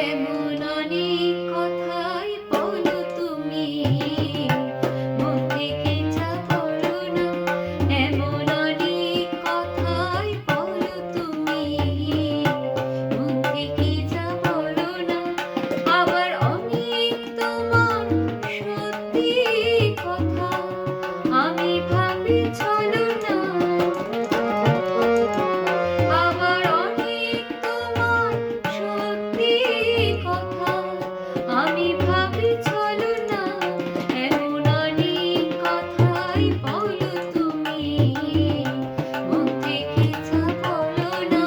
এমন অনেক কথাই বলো তুমি, মন থেকে যা বলো না। এমন অনেক কথাই বলো তুমি, মন থেকে যা বলো না। আবার অনেক তোমার সত্যি কথা আমি ভাবি চলো না। আবার অনেক তোমার সত্যি কথা আমি ভাবি চলো না। এমন অনেক কথাই বলো তুমি, মন থেকে যা বলো না।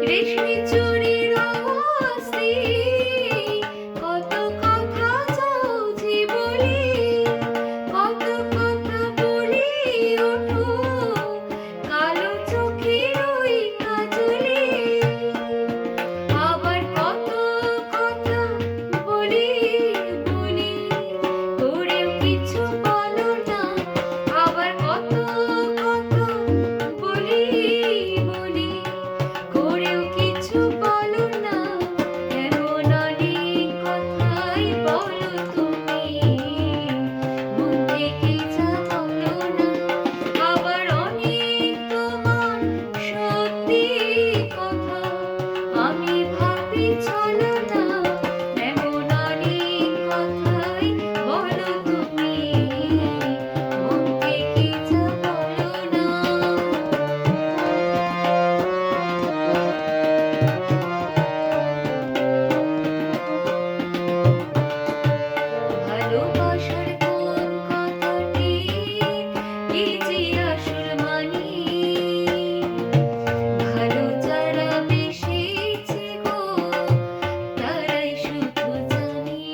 রেশমি চুড়ির আওয়াজে কত কথা যাচ্ছি বলি, কত কথা বলি ওঠো কালো চোখের ওই কাজলে। আবার কত কথা বলি বলি করেও কিছু বলো না। আবার কত কথা বলি বলি করেও কিছু বলো না। এমন অনেক কথাই বলো তুমি, মন থেকে যা বলো না। আবার অনেক তোমার সত্যি কথা আমি ভাবি চলো না। এমন অনেক কথাই বলো তুমি, মন থেকে যা বলো না। ভালোবাসার কোন কথাটি কি যে আসল মানে, ভালো যারা বেসেছে গো তারাই শুধু জানে।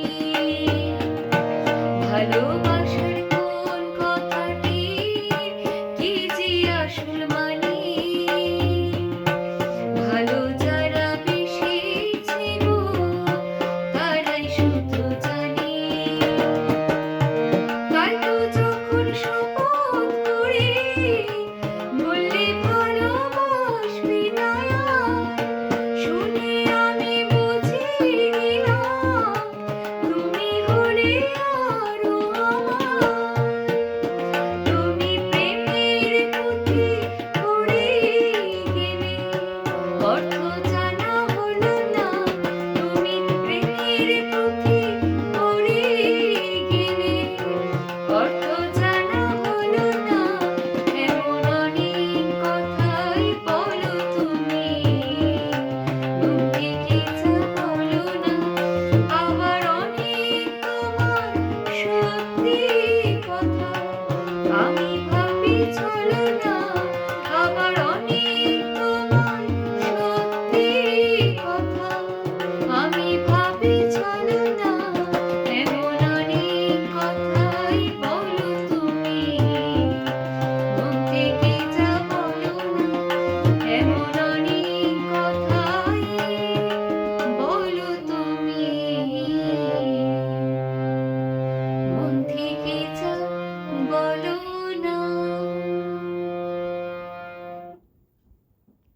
ভালোবাসার